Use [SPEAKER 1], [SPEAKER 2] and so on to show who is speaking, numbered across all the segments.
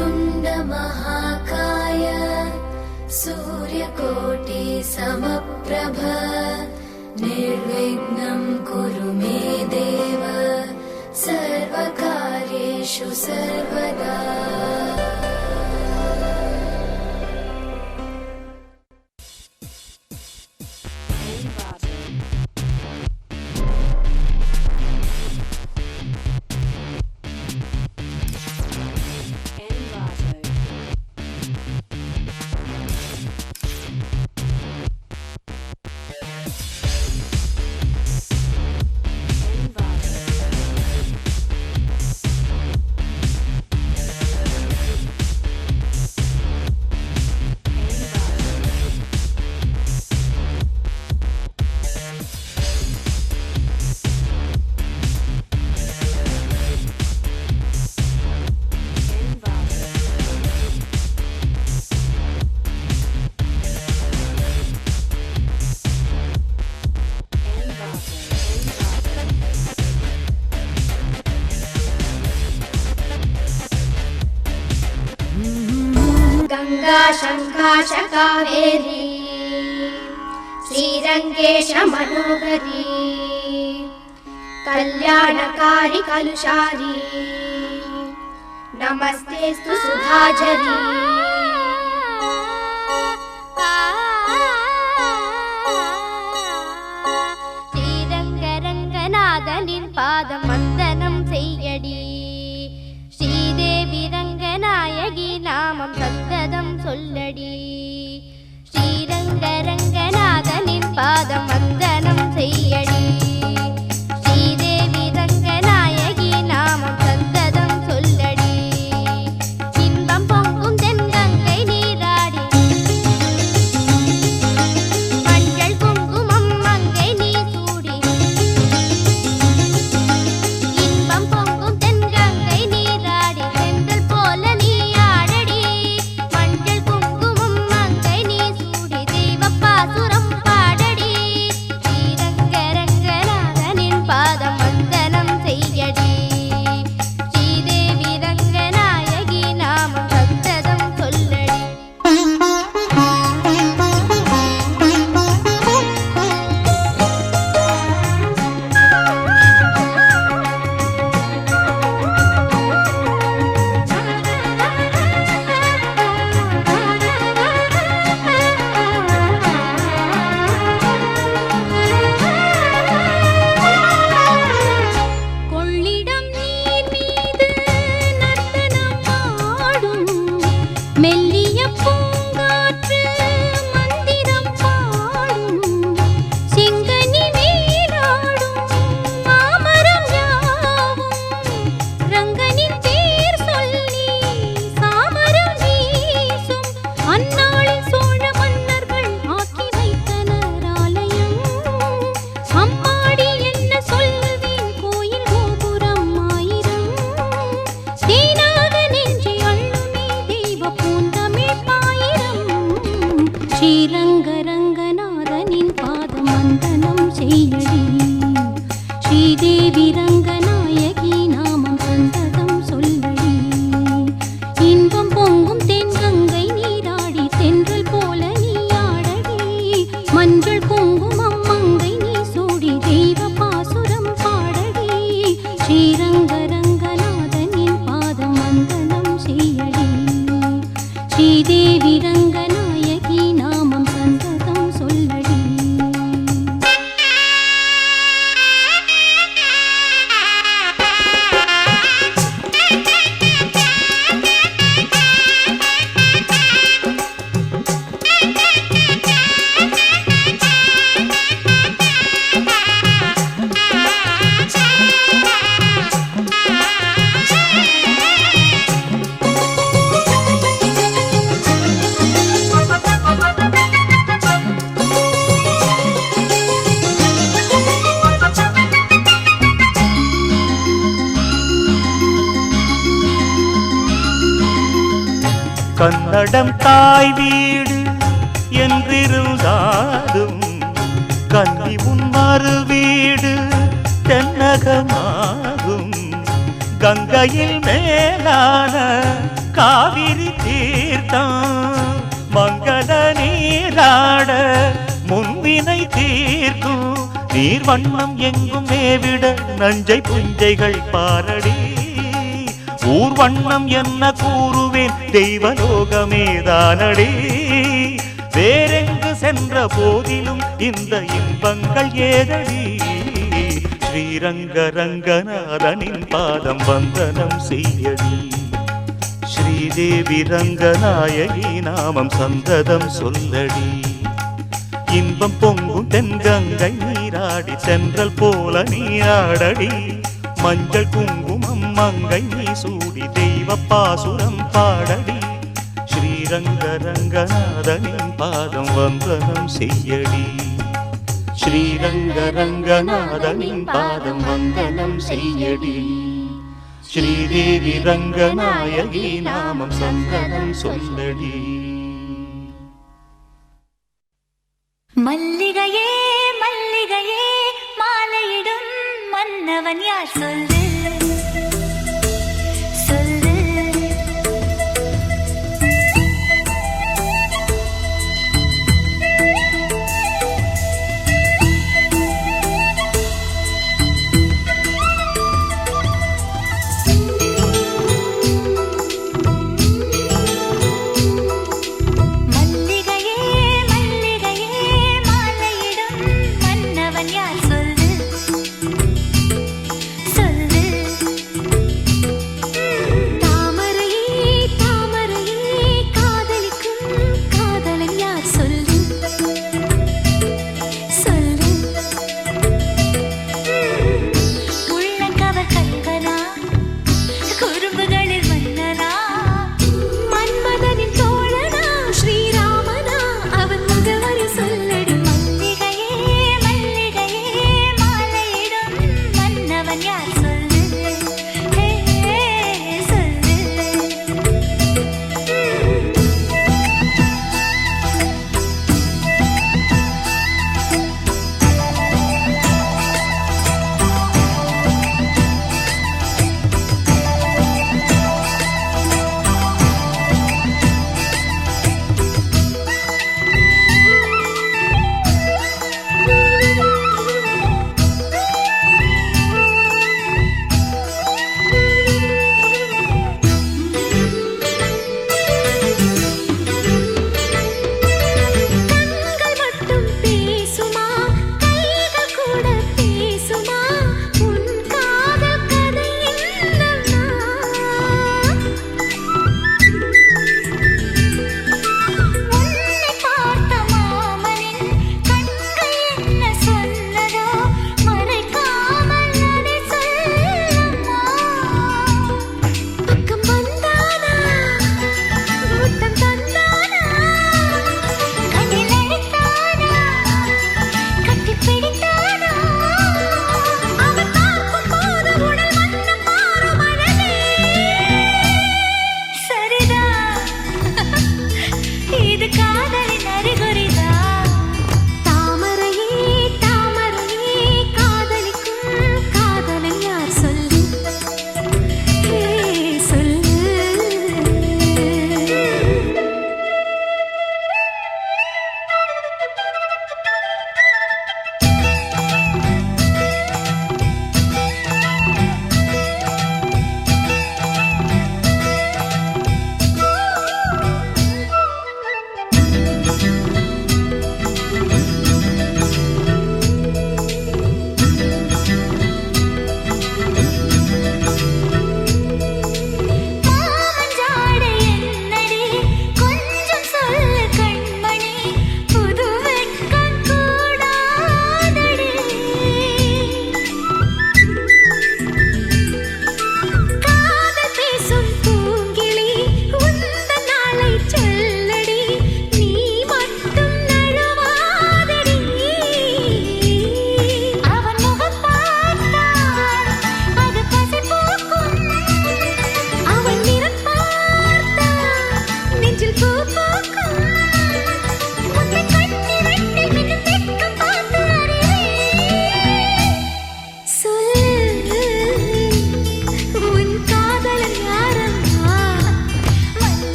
[SPEAKER 1] वक्रतुण्ड महाकाय सूर्यकोटि समप्रभ निर्विघ्नं कुरु मे देव सर्वकार्येषु सर्वदा।
[SPEAKER 2] गंगा शंकाश कावेरी श्रीरंगेश मनोहरी कल्याणकारी कलुषारी नमस्तेस्तु सुधाझरी। श्रीरंगरंगनाथनिन पादम वंदनम सेय्यडी श्रीदेवी रंगनायकी नामम सन्तदम सोल्लडी श्रीरंगरंगनाथनिन पादम वंदनम सेय्यडी श्रीदेवी रंगनायकी नामम सन्तदम सोल्लडी इன்பம் பொங்கும் தென்கங்கை நீராடி மஞ்சள் குங்குமம் மங்கை நீ சூடி இன்பம் பொங்கும் தென்கங்கை நீராடி செந்தல் போல நீ ஆடடி மஞ்சள் குங்குமம் மங்கை நீ சூடி தெய்வப்பாசுரம் பாடடி ஸ்ரீரங்கரங்கநாதனின் பாதம் வந்தனம் செய்யடி ஸ்ரீதேவி ரங்கநாயகி நாமம் சந்ததம் சொல்லடி। கொள்ளிடம் நீர் மீது நர்த்தனம் ஆடும் மெல்லிய பூங்காற்று மந்திரம் பாடும் செங்கனி மேலாடும் மாமரம் யாவும் ரங்கனின் பேர் சொல்லி சாமரம் வீசும் அந்நாளில் சோழ மன்னர்கள் ஆக்கி வைத்தனர் ஆலயம் அம்மாடி என்ன சொல்லுவேன் கோயில் கோபுரம் ஆயிரம் தேனாக நெஞ்சை அள்ளுமே தெய்வ பூந்தமிழ் பாயிரம் ஸ்ரீரங்கரங்கநாதனின் பாதம் வந்தனம் செய்யடி ஸ்ரீதேவி ரங்கநாயகி நாமம் சந்ததம் சொல்லடி இன்பம் பொங்கும் தென்கங்கை நீராடி தென்றல் போல நீ ஆடடி மஞ்சள் குங்குமம் மங்கை நீ சூடி தெய்வ பாசுரம் பாடடி ஸ்ரீரங்கரங்கநாதனின் பாதம் வந்தனம் செய்யடி ஸ்ரீதேவி ரங்கநாயகி நாமம் சந்ததம் சொல்லடி।
[SPEAKER 3] கன்னடம் தாய் வீடு என்றிருந்தாலும் கன்னி உன் மறு வீடு தென்னகமாகும் கங்கையில் மேலான காவிரி தீர்த்தம் மங்கள நீராட முன்வினை தீர்க்கும் நீர் வண்ணம் எங்கும் மேவிட நஞ்சை புஞ்சைகள் பாரடி ஊர் வண்ணம் என்ன கூறுவேன் தெய்வலோகமேதானடி வேறெங்கு சென்ற போதிலும் இந்த இன்பங்கள் ஏதடி ஸ்ரீரங்க ரங்கநாதனின் பாதம் வந்தனம் செய்யடி ஸ்ரீதேவி ரங்கநாயகி நாமம் சந்ததம் சொல்லடி இன்பம் பொங்கும் தென்கங்கை நீராடி சென்றல் போல நீராடடி மஞ்சள் குங்குமம் மங்கை நீ சூடி தெய்வ பாசுரம் பாடடி ஸ்ரீரங்க ரங்கநாதனின் பாதம் வந்தனம் செய்யடி ஸ்ரீரங்க ரங்கநாதனின் பாதம் வந்தனம் செய்யடி ஸ்ரீதேவி ரங்கநாயகி நாமம் சந்தனம் சொல்லடி
[SPEAKER 4] மல்லிகையே மல்லிகையே மாலையிடும் மன்னவன் யார் சொல்லு சொல்லு சொல்லு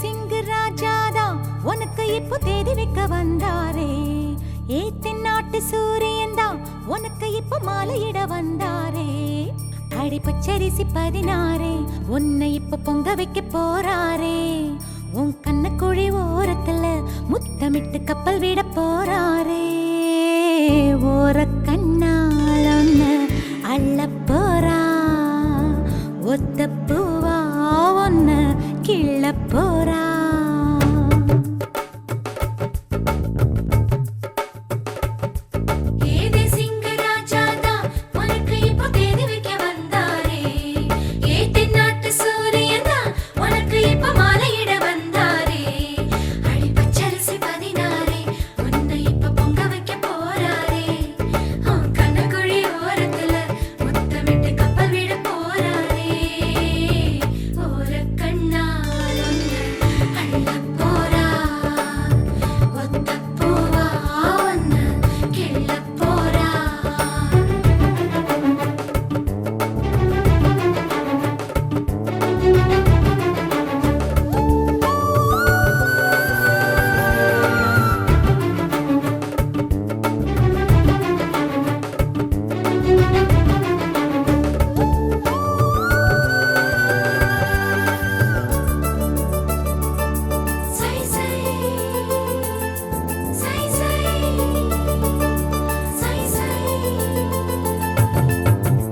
[SPEAKER 2] சிங்கு ராஜாதா உனக்கு இப்போ தேதி வைக்க வந்தாரே. தென்னாட்டு சூரியன் தான் உனக்கு இப்போ மாலையிட வந்தாரே. அடி பச்சரிசி 16 உன்னை இப்போ பொங்க வைக்க போறாரே. உன் கண்ண குழி ஓரத்துல முத்தமிட்டு கப்பல் விட போறாரே. ஓர கண்ணால் ஒன்னு அள்ள போறா. ஒத்த பூவா ஒன்னு கிள்ள போறா.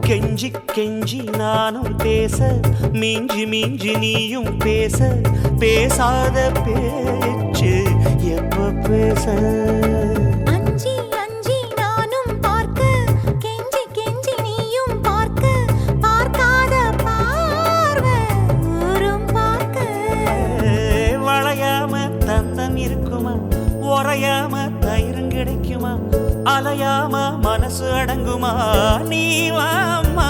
[SPEAKER 3] கெஞ்சி கெஞ்சி நானும் பேச, மிஞ்சி மிஞ்சி நீயும் பேச, பேசாத பேச்சு எப்ப பேச.
[SPEAKER 2] அஞ்சி அஞ்சி நானும் பார்க்க, கெஞ்சி கெஞ்சி நீயும் பார்க்க, பார்க்காத பார்வை ஊரும் பார்க்க.
[SPEAKER 3] வளையாம தந்தம் இருக்குமா, உறையாம தயிரும் கிடைக்குமா, அலையாம மனசு அடங்குமா, நீ வாம்மா.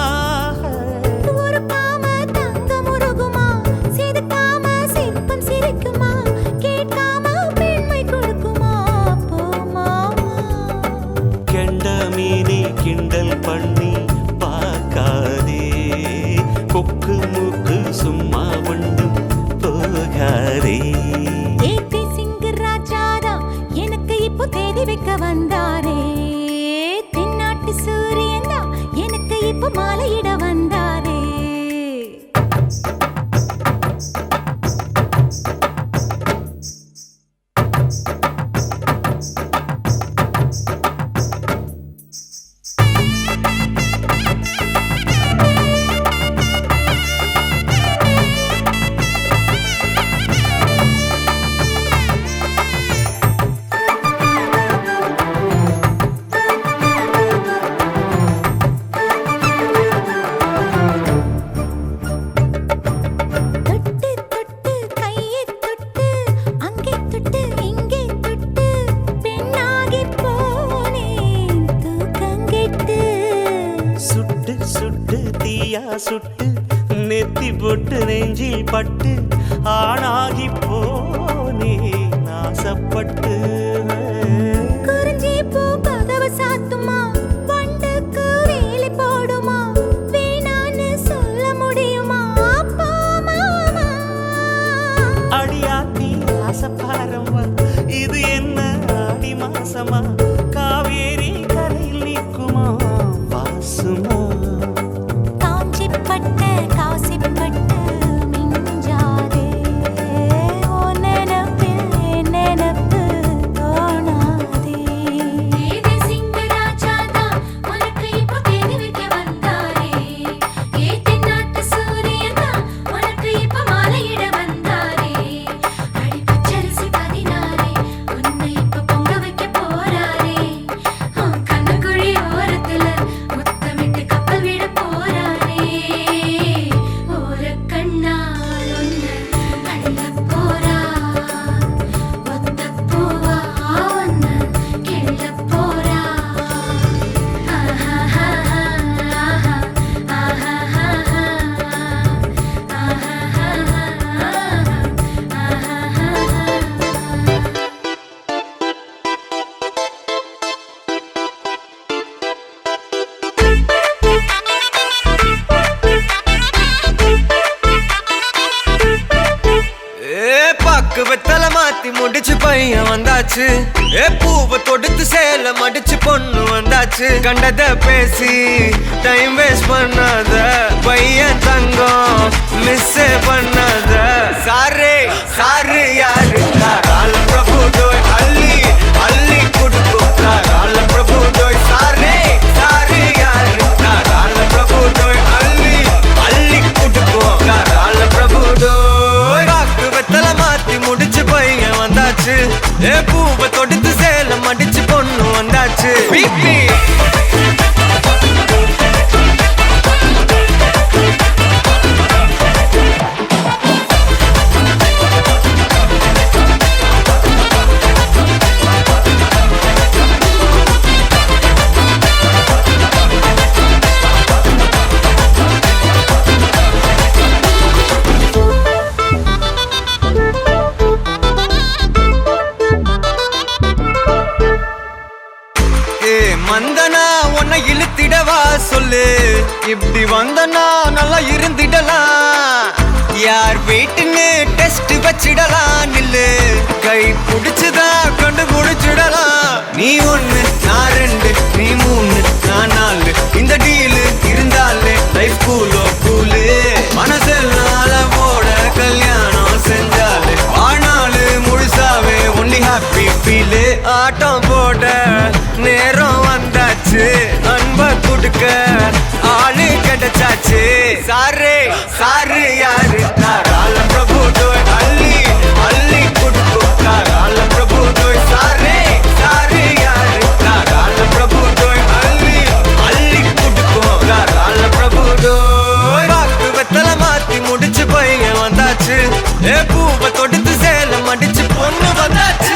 [SPEAKER 2] உருப்பாம தங்கம் உருகுமா, சிரிக்காம சிற்பம் சிரிக்குமா, கேட்காம பெண்மை கொடுக்குமா, போமா.
[SPEAKER 3] கெண்ட மீனே கிண்டல் பண்ணி பார்க்காதே, கொக்கு மூக்கு சும்மா ஒன்றும் போகாதே.
[SPEAKER 2] சிங்கு ராஜாதா எனக்கு இப்போ தேதி வைக்க வந்தாரே. தென்னாட்டு சூரியன் தான் எனக்கு இப்போ மாலையிட வந்தாரே.
[SPEAKER 3] சுட்டு நெத்தி போட்டு நெஞ்சில் பட்டு ஆணாகி போனே நாசப்பட்டு.
[SPEAKER 2] குறிஞ்சி பூ கதவு சாத்துமா, வண்டுக்கு வேலி போடுமா, வேணான்னு சொல்ல முடியுமா, போமாமா.
[SPEAKER 3] அடியாத்தி ஆசப்பாரம்மா, இது என்ன ஆடி மாசமா, காவேரி கரையில் நிற்குமா வாசுமா.
[SPEAKER 2] மிஞ்சாதே ஓ நினப்பில் நினப்பு
[SPEAKER 5] பாக்கு வெத்தல மாத்தி முடிச்சு பையன் வந்தாச்சு பூவை தொடுத்து சேல மடிச்சு பொண்ணு வந்தாச்சு கண்டத பேசி டைம் வேஸ்ட் பண்ணாத பையன் தங்கம் மிஸ் பண்ணாத சாரே சாரு யாரு கால பிரபு தோய் அள்ளி அள்ளி குடுக்கும் கால பிரபு தோய் சாரே சாரு யாரு கால பிரபு தோய் அள்ளி அள்ளி குடுக்கும் கால பிரபு தோய் பாக்கு வெத்தல மாத்தி முடிச்சு பையன் வந்தாச்சு பூவை தொடுத்து சேல மடிச்சு பொண்ணு வந்தாச்சு பிபி வந்தனா உன்னை இழுத்திடவா சொல்லு இப்படி வந்தனா நல்லா இருந்திடலாம் யார் வீட்டுன்னு டெஸ்ட் வச்சிடலாம் நில்லு கை புடிச்சுதா கண்டு முடிச்சிடலாம் நீ ஒண்ணு நான் ரெண்டு நீ மூணு நான் நாலு இந்த டீலு இருந்தாலே லைஃப் கூலோ கூலு மனசெல்லாம் போட கல்யாணம் செஞ்சாலே ஆனாலு முழுசாவே ஒன்லி ஹாப்பி ஃபீலு ஆட்டம் போட நேரம் வந்தாச்சு அன்ப குடுக்க ஆளு கிடைச்சாச்சு சாரே சாரு யாரு கால பிரபு தோய் அள்ளி அள்ளி குடுக்கும் கால பிரபு தோய் சாரே சாரு யாரு கால பிரபு தோய் அள்ளி அள்ளி குடுக்கும் கால பிரபு தோய் பாக்கு வெத்தல மாத்தி முடிச்சு பையன் வந்தாச்சு பூவை தொடுத்து சேல மடிச்சு பொண்ணு வந்தாச்சு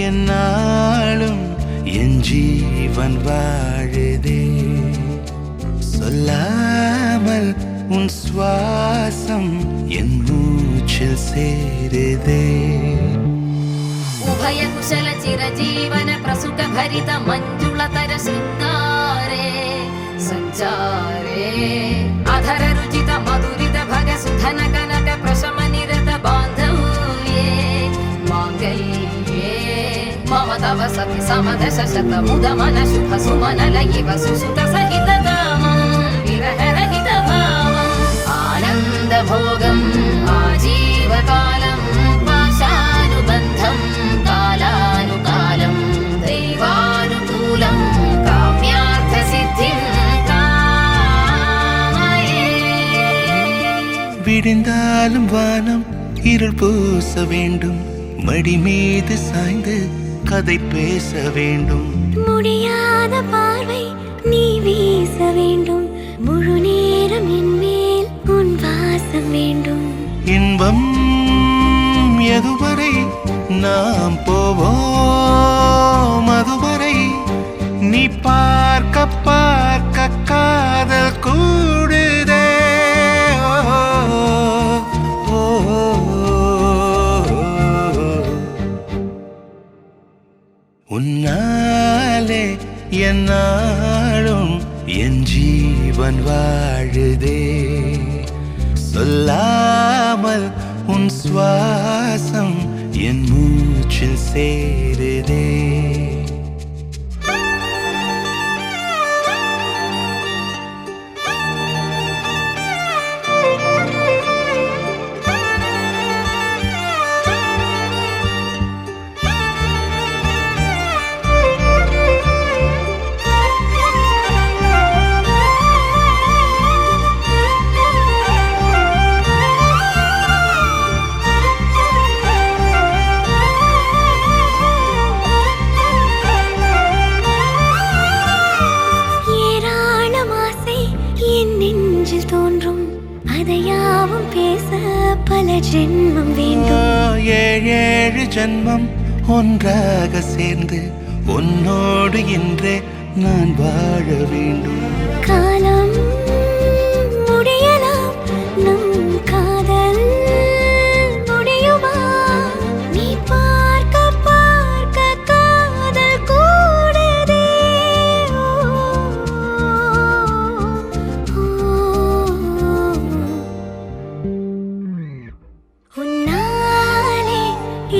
[SPEAKER 3] என்னாலும் என் ஜீவன் வாழுதே சொல்லாமல் உன் சுவாசம் என் மூச்சில் சேருதே
[SPEAKER 1] उभय कुशल चिरजीवन प्रसुख भरित मंजुलतर शृंगारे संचारे अधर रुचित मधुरित भग सुधन कनक प्रशम निरत बांधव्ये मांगल्ये मम तव सति समदश शत मुद मन शुभ सुमन लयिव सुसुत सहित कामं विरह रहित भावं आनंद भोगं आजीवकालं पाशानुबन्धं कालानुकालं दैवानुकूलं काम्यार्थसिद्धिं कामये
[SPEAKER 3] விடிந்தாலும் வானம் இருள் பூச வேண்டும், மடி மீது சாய்ந்து கதை பேச வேண்டும்.
[SPEAKER 2] முடியாத பார்வை நீ வீச வேண்டும், முழு நேரம் என் மேல் உன் வாசம் வேண்டும்.
[SPEAKER 3] இன்பம் எதுவரை நாம் போவோம், அதுவரை நீ பார்க்க பார்க்க காதல் கூடுதே. உன்னாலே என்னாலும் என் ஜீவன் வாழுதே, சொல்லாமல் உன் சுவாசம் என் மூச்சில் சேருதே.
[SPEAKER 2] நெஞ்சில் தோன்றும் அதையாவும் பேச பல ஜென்மம் வேண்டும்.
[SPEAKER 3] ஏழு ஜென்மம் ஒன்றாக சேர்ந்து உன்னோடு இன்றே நான் வாழ வேண்டும்.
[SPEAKER 2] காலம் முடியலாம், நம் காதல் முடியுமா? நீ பார்க்க பார்க்க காதல் கூடுதே. உன்னாலே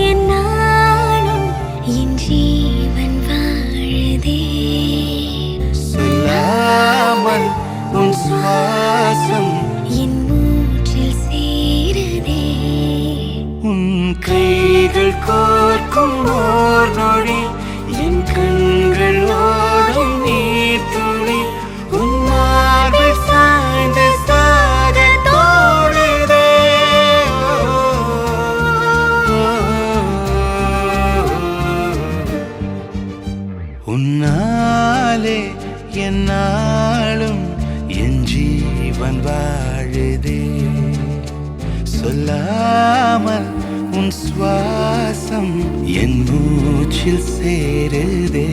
[SPEAKER 2] என்னாலும் என் ஜீவன் வாழுதே,
[SPEAKER 3] சொல்லாமல் உன் சுவாசம்
[SPEAKER 2] என் மூச்சில் சேருதே.
[SPEAKER 3] உன் கைகள் கோர்க்கும் ஓர் நொடி என் கண்கள் ஓடும் நீர் துளி, உன் மார்பில் சாய்ந்து சாக தோடுதே. உன்னாலே என்னாலும் என் ஜீவன் வாழுதே, சொல்லாமல் உன் சுவாசம் என் மூச்சில் சேருதே.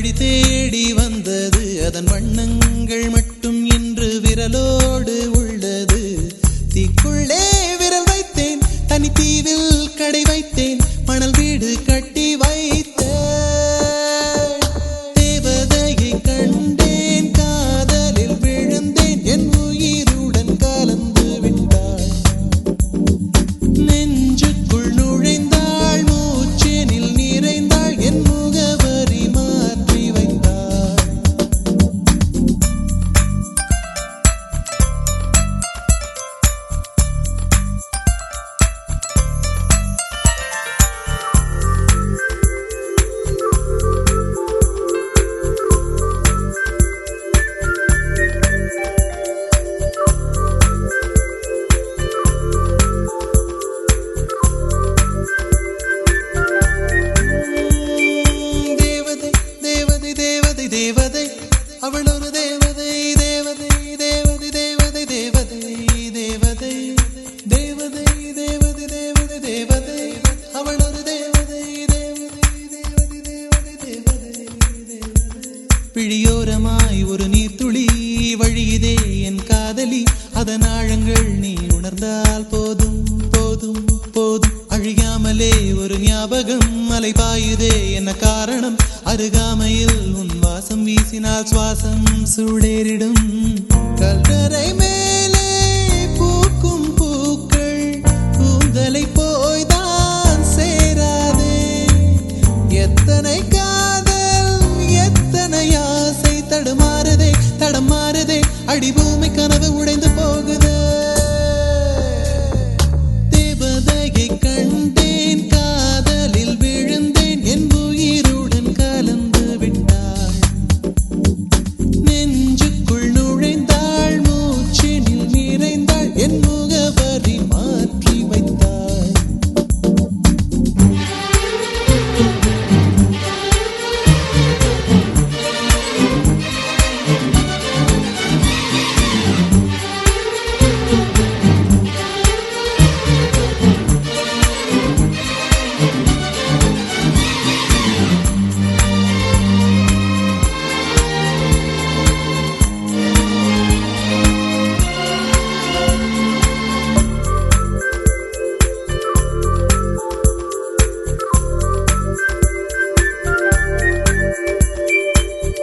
[SPEAKER 6] வழி தேடி வந்தது. அதன் வண்ணங்கள் மட்டும் இன்று விரலோடு உள்ளது. தீக்குள்ளே விரல் வைத்தேன், தனி தீவில் கடை வைத்தேன், மணல் வீடு கட்டி வைத்தேன். தேவதையை கண்டேன், காதலில் விழுந்தேன், என் உயிருடன் கலந்து விட்டாள். நெஞ்சுக்குள் நுழைந்தாள், மூச்சேனில் நிறைந்தாள், என் முகவரி மாற்றி வைத்தாள். தேவதை தேவதை தேவதை தேவதை அவள் ஒரு தேவதை. தேவதை தேவதை தேவதை தேவதை தேவதை தேவதை தேவதை தேவதை தேவதை அவள் ஒரு தேவதை. தேவதை தேவதை தேவதை தேவதை தேவதை. பிழியோரமாய் ஒரு நீர்த்துளி வழியுதே என் காதலி. அதன் ஆழங்கள் நீ உணர்ந்தால் போதும் போதும் போதும். அழியாமலே ஒரு ஞாபகம் அலை பாயுதே என்ன காரணம்? அருகாமையில் உன் வாசம் வீசினால் சுவாசம் சூடேறிடும். கல்லறை மேலே பூக்கும் பூக்கள் கூந்தலை போய்தான் சேராதே. எத்தனை காதல் எத்தனை ஆசை தடுமாறுதே தடமாறுதே. அடிபூமி கனவு உடைந்து போகுதே. தேவதையை கண்டேன், காதலில் விழுந்தேன், என் உயிருடன் கலந்து விட்டாள். நெஞ்சுக்குள் நுழைந்தாள், மூச்சினில் நிறைந்தாள், என் முகவரி மாற்றி வைத்தாள்.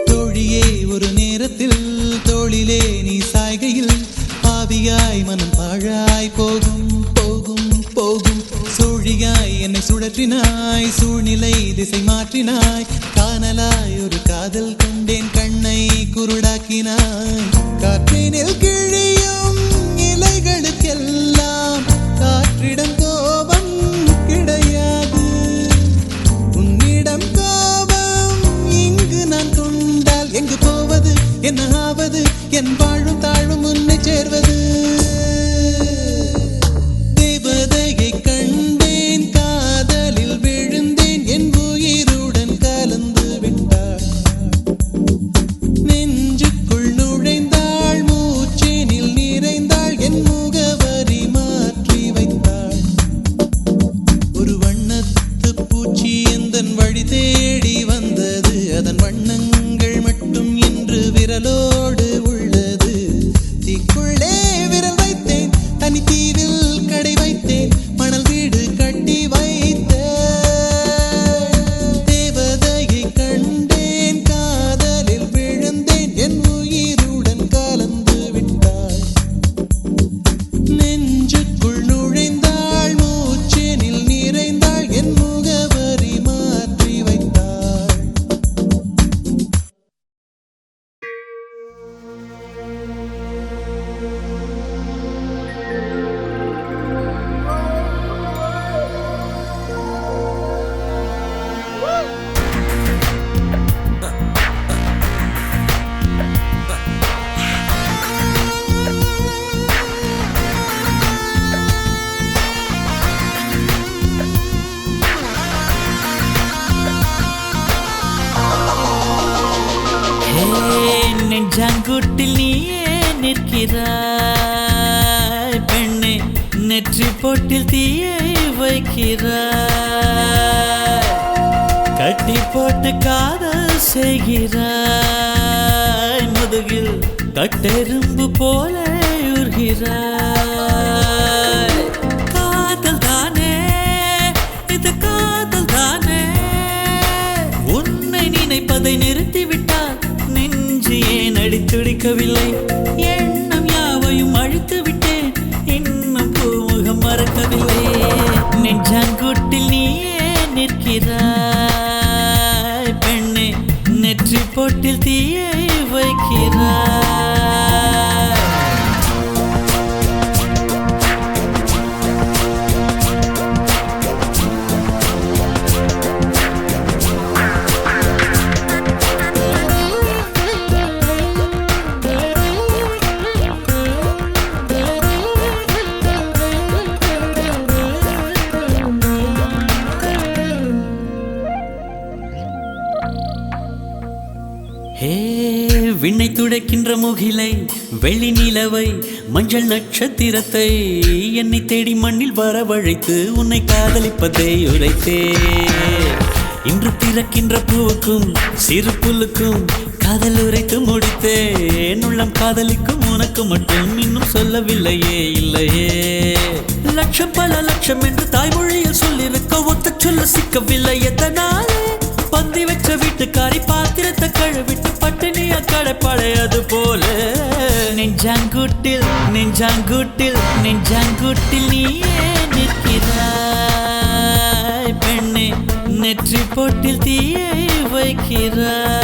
[SPEAKER 6] தோழியே ஒரு நேரத்தில் தோளிலே நீ சாய்கையில் பாவியாய் மனம் பாழாய் போகும் போகும் போகும். சூழியாய் என்னை சுழற்றினாய், சூழ்நிலை திசை மாற்றினாய். காணலாய் ஒரு காதல் கொண்டேன், கண்ணை குருடாக்கினாய். காற்றினில் கிழியும் இலைகளுக்கெல்லாம் காற்றிடம் கோபம் கிடையாது. உன்னிடம் கோபம் இங்கு நான் கொண்டால் எங்கு போவது? என்ன ஆவது? என் வாழும் தாழும் உன்னை சேர்வது. தேவதையை கண்டேன், காதலில் விழுந்தேன், என் உயிருடன் கலந்து விட்டாள். நெஞ்சுக்குள் நுழைந்தாள், மூச்சேனில் நிறைந்தாள், என் முகவரி மாற்றி வைத்தாள். ஒரு வண்ணத்து பூச்சி எந்தன் வழி தேடி வந்தது. அதன் வண்ணங்கள் மட்டும் இன்று விரலோடு உள்ளது. தீக்குள்ளே விரல் வைத்தேன், தனி தீவில் கடை வைத்தேன், மணல் வீடு கட்டி வைத்தேன். தேவதையை கண்டேன், காதலில் விழுந்தேன், என் உயிருடன் கலந்து விட்டாள். நெஞ்சுக்குள் நுழைந்தாள், மூச்சேனில் நிறைந்தாள், என் முகவரி மாற்றி வைத்தாள்.
[SPEAKER 7] நெஞ்சாங்குட்டில் நீயே நிற்கிறாய் பெண்ணே, நெற்றி போட்டில் தீயை வைக்கிறாய். கட்டி போட்டு காதல் செய்கிறாய், முதுகில் கட்டெரும்பு போல உருகிறாய். காதல் தானே இது, காதல் தானே. உன்னை நினைப்பதை நிறுத்திவிட்டால் நெஞ்சு ஏன் அடித்துடிக்கவில்லை? எண்ணம் யாவையும் அழித்து விட்டேன், இன்னும் பூமுகம் மறக்கவில்லை. நெஞ்சாங்குட்டில் நீயே நிற்கிறாய் பெண்ணே, நெற்றி போட்டில் தீயை வைக்கிறாய். விண்ணை துடைக்கின்ற முகிலை, வெள்ளி நிலவை, மஞ்சள் நட்சத்திரத்தை என்னை தேடி மண்ணில் வரவழைத்து உன்னை காதலிப்பதை உரைத்தே. இன்று திறக்கின்ற பூவுக்கும் சிறு புல்லுக்கும் காதல் உரைத்து முடித்தேன். உள்ளம் காதலிக்கும் உனக்கு மட்டும் இன்னும் சொல்லவில்லையே, இல்லையே. லட்சம் பல லட்சம் என்று தாய்மொழியில் சொல்லிருக்க ஒத்த சொல்ல சிக்கவில்லை. எத்தனாலே பந்தி வச்ச வீட்டுக்காரி பாத்திரத்தை கழுவிட்டு பட்டினிய கடைப்படையது போல நெஞ்சாங்குட்டில் நெஞ்சாங்குட்டில் நெஞ்சாங்குட்டில் நீயே நிற்கிறாய் பெண்ணே, நெற்றி போட்டில் தீயை வைக்கிறாய்.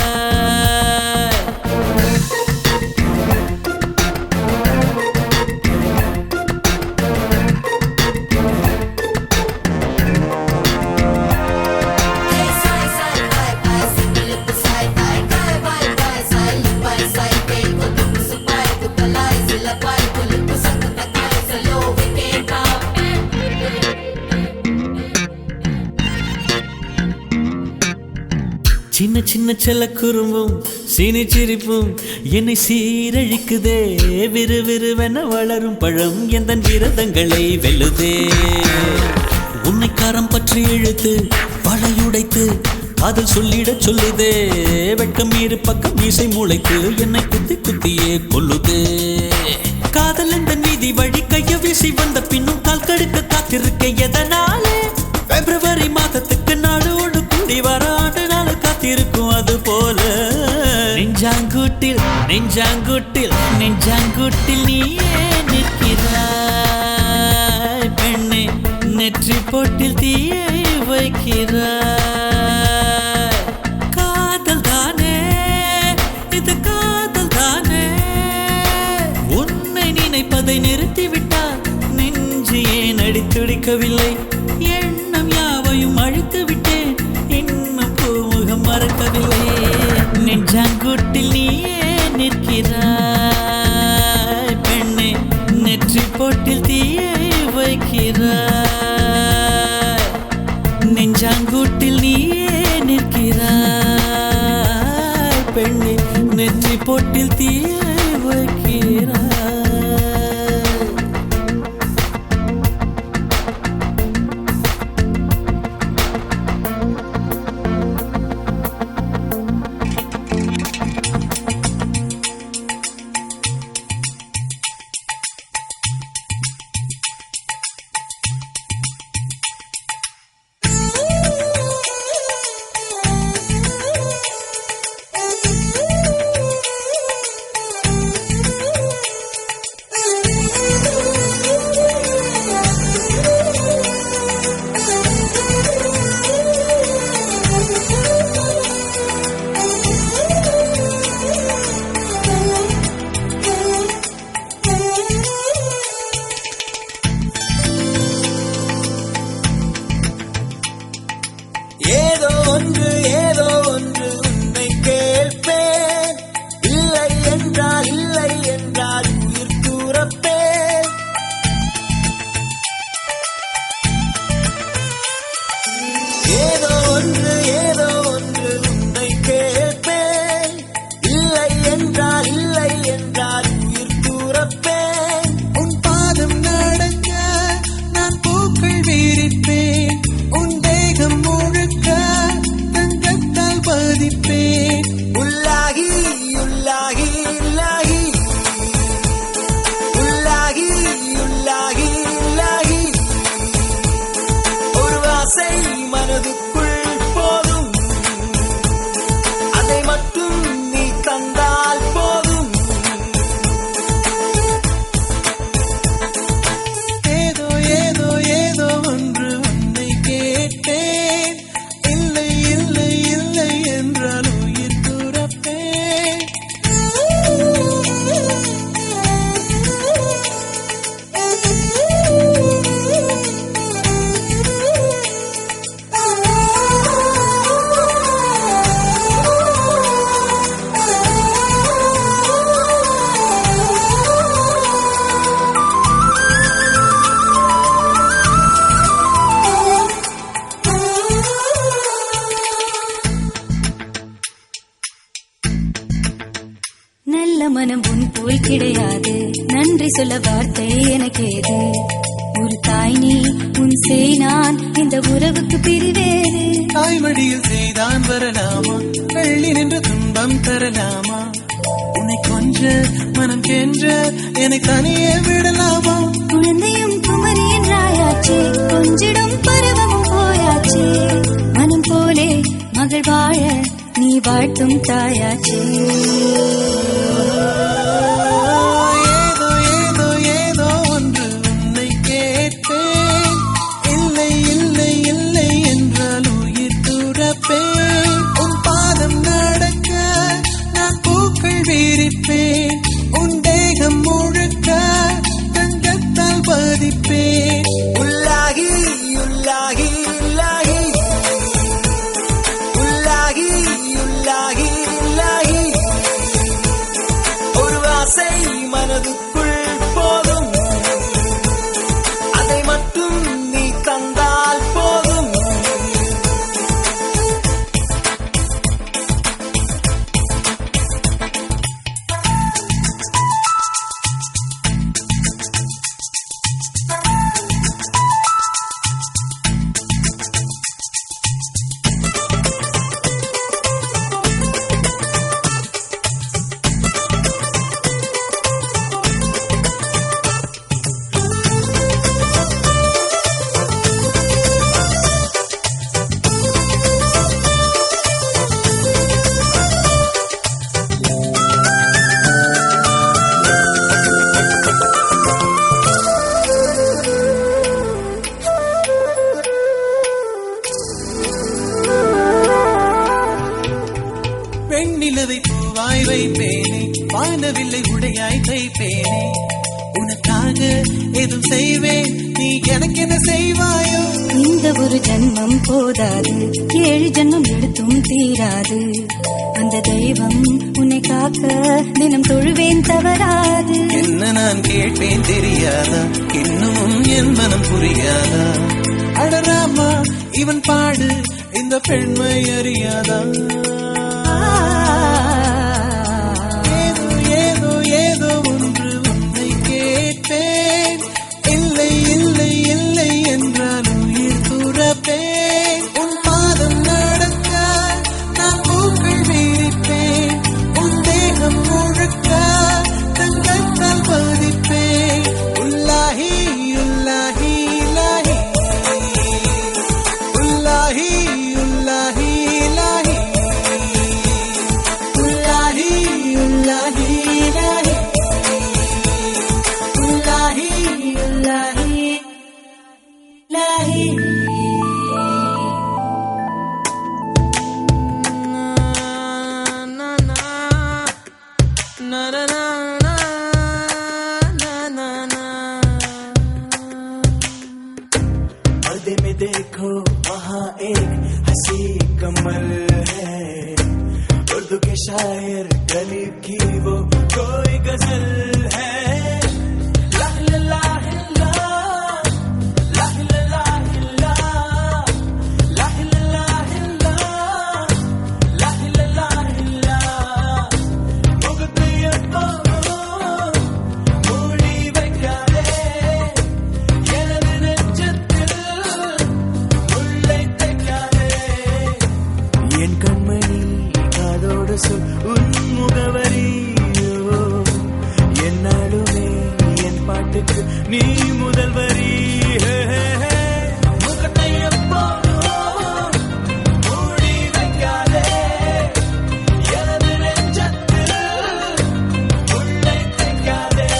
[SPEAKER 7] சின்ன சின்ன செல்ல குறும்பும் சீனி சிரிப்பும் என்னை சீரழிக்குதே. விறுவிறுவென வளரும் பழம் எந்த விரதங்களை வெல்லுதே. உன்னை காரம் பற்றி இழுத்து வளையுடைத்து காதல் சொல்லிட சொல்லுதே. வெட்கம் இரு பக்கம் மீசை முளைத்து என்னை குத்தி குத்தியே கொல்லுதே. காதல் எந்த நீதி வழி கைய வீசி வந்த பின்னும் கால் கடுக்க காத்திருக்க எதனாலே? பிப்ரவரி மாதத்துக்கு நாடோடு கூடி வர ஆண்டு நாள் காத்திருக்கும் அது போல நெஞ்சாங்குட்டில் நெஞ்சாங்குட்டில் நெஞ்சாங்குட்டில் நீயே நிற்கிறாய் பெண்ணே, நெற்றி போட்டில் தீயை வைக்கிறாய். காதல் தானே இது, காதல் தானே. உன்னை நினைப்பதை நிறுத்திவிட்டால் நெஞ்சு ஏன் அடித்துடிக்கவில்லை? எண்ணம் யாவையும் அழித்து விட்டேன், இன்னும் பூமுகம் மறக்கவில்லை. நெஞ்சாங்குட்டில் நீயே நிற்கிறாய் பெண்ணே, நெற்றி போட்டில் தீயை வைக்கிறாய். நெஞ்சாங்குட்டில் நீயே நிற்கிறாய் பெண்ணே, நெற்றி போட்டில் தீயை வைக்கிறாய்.
[SPEAKER 2] நல்ல மனம் உன் போல் கிடையாது. நன்றி சொல்ல வார்த்தை எனக்கேது. ஒரு தாய் நீ, உன் செய் நான், இந்த உறவுக்கு பிரிவேது.
[SPEAKER 6] தாய்மடியில் செய்தான் வரலாமா, வெள்ளி நின்று துன்பம் தரலாமா? உன்னை கொஞ்ச மனம் கென்ற என்னை தனியே விடலாமா?
[SPEAKER 2] குழந்தையும் குமரி என்றாயாச்சே, கொஞ்சிடும் பருவமும் போயாச்சே. மனம் போலே மகள் வாழ நீ வாழ்த்தும் தாயாச்சே.
[SPEAKER 6] ஏதோ ஏதோ ஏதோ ஒன்று உன்னை கேட்பேன். இல்லை இல்லை இல்லை என்றால் உயிர் துறப்பேன். உன் பாதம் நடக்க நான் பூக்கள் விரிப்பேன். உன் தேகம் முழுக்க தங்கத்தால் பதிப்பேன். உள்ளாகி உள்ளாகி உள்ளாகி உள்ளாகி உள்ளாகி உள்ளாகி ஒரு ஆசை மனதுக்குள் போதும், அதை மட்டும் நீ தந்தால் போதும். வெண்ணிலவை பூவாய் வைப்பேனே, வானவில்லை உடையாய் தைப்பேனே. உனக்காக எதுவும் செய்வேன், நீ எனக்கு என்ன செய்வாயோ?
[SPEAKER 2] இந்த ஒரு ஜன்மம் போதாது, 7 ஜன்மம் எடுத்தும் தீராது. அந்த தெய்வம் உன்னை காக்க தினம் தொழுவேன் தவறாது.
[SPEAKER 6] என்ன நான் கேட்பேன் தெரியாதா, இன்னமும் என் மனம் புரியாதா? அடராமா இவன் பாடு, இந்த பெண்மை அறியாதா? ஏதோ ஏதோ ஏதோ ஒன்று உன்னை கேட்பேன். இல்லை இல்லை இல்லை என்றால் உயிர் துறப்பேன். உன் பாதம் நடக்க நான் பூக்கள் விரிப்பேன். உன் தேகம் முழுக்க தங்கத்தால் பதிப்பேன். உள்ளாகி உள்ளாகி இலாஹி உள்ளாஹி உள்ளாஹி இலாஹி உள்ளாஹி உள்ளாஹி இலாஹி உள்ளாஹி உள்ளாஹி இலாஹி.
[SPEAKER 8] पर्दे में देखो वहाँ एक हंसी कमल है, उर्दू के शायर गलीब की वो कोई गजल है. ला ला ला ला, ला ला ला ला, ला ला ला ला, ला ला ला ला. முகத்தையப்போ மூடி வைக்காதே, எனது நெஞ்சத்தில் உள்ளை தைக்காதே. என் கண்மணி காதோடு சொல் உன் முகவரியோ, என்னாலுமே என் பாட்டுக்கு நீ முதல் வரி. முகத்தை எப்போதும் மூடி வைக்காதே, எனது நெஞ்சத்தில் உள்ளை தைக்காதே.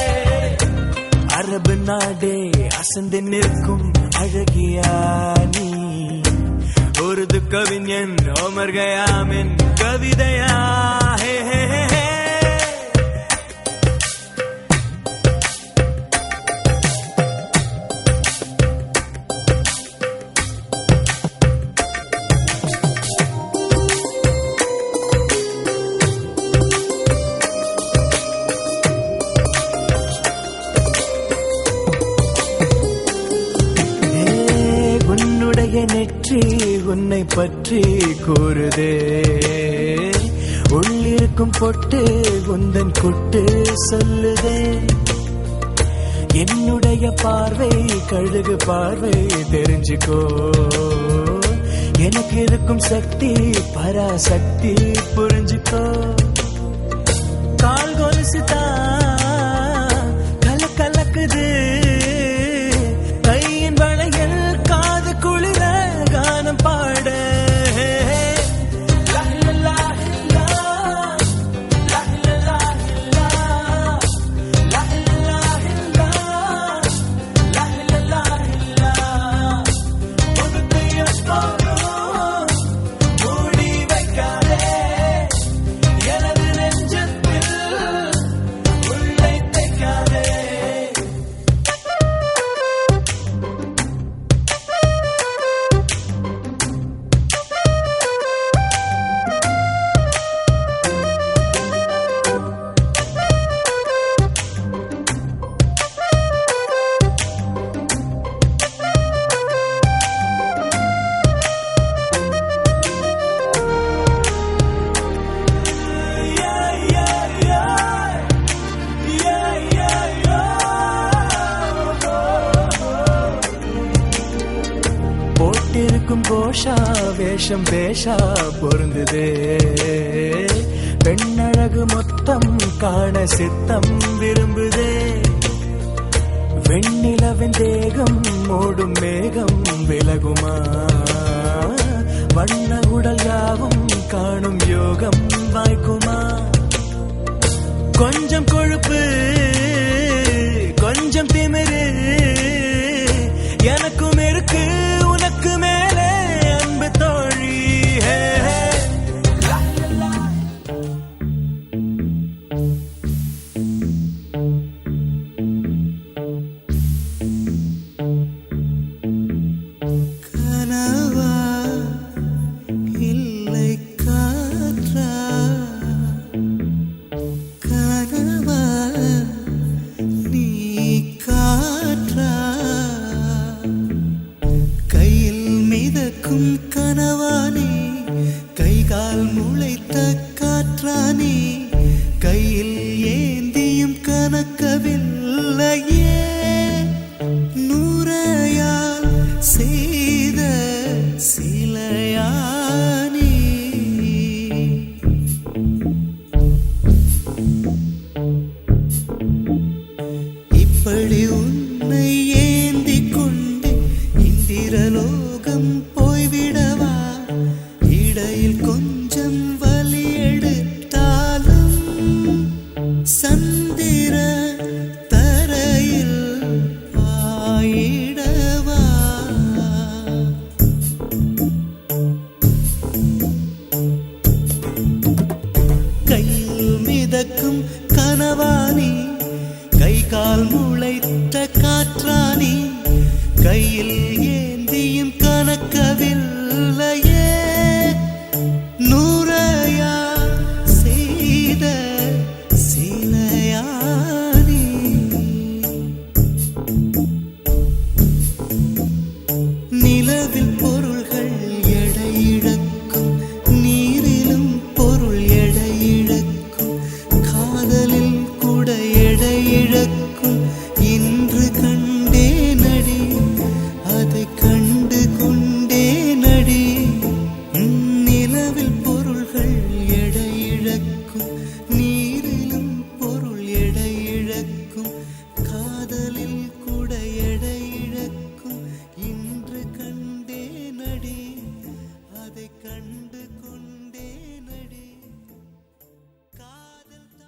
[SPEAKER 8] அரபு நாடே அசந்து நிற்கும் அழகியா நீ, உருது கவிஞன் ஓமர் கயாமின் கவிதையா? ஹே ஹே ஹே ஹே. உன்னுடைய நெற்றி உன்னை பற்றி கூறுதே, உள்ளிருக்கும் பொட்டு உந்தன் குட்டு சொல்லுதே என்னுடைய பார்வை கழுகு பார்வை தெரிஞ்சுக்கோ எனக்கு இருக்கும் சக்தி பராசக்தி புரிஞ்சுக்கோ கால் கொலுசுதான் கலக்குது கையின் வளையல் காது குளிர கானம் பாட கோஷா வேஷம் பேஷா பொருந்துதே பெண்ணழகு மொத்தம் காண சித்தம் விரும்புதே வெண்ணிலவின் தேகம் மூடும் மேகம் விலகுமா வண்ண உடல் யாவும் காணும் யோகம் வாய்க்குமா கொஞ்சம் கொழுப்பு கொஞ்சம் திமிரு எனக்கும் இருக்கு உனக்கு மேலே அன்பு தோழி கனவா இல்லை காற்றா கனவா நீ காற்றா கையில் மிதக்கும் கனவானே கைகால் முளைத்த காற்றானே கையில் ஏந்தியும் கனக்கவில்லையே நூறையால் செய்த சிலையானே இப்படி உன்னை ஏந்தி கொண்டு இந்திரலோகம் போய்விடவா இடையில் கொஞ்சம் வலி எடுத்தாலும் சந்திர தரையில் ஆயிடவா கையில் மிதக்கும் கனவானி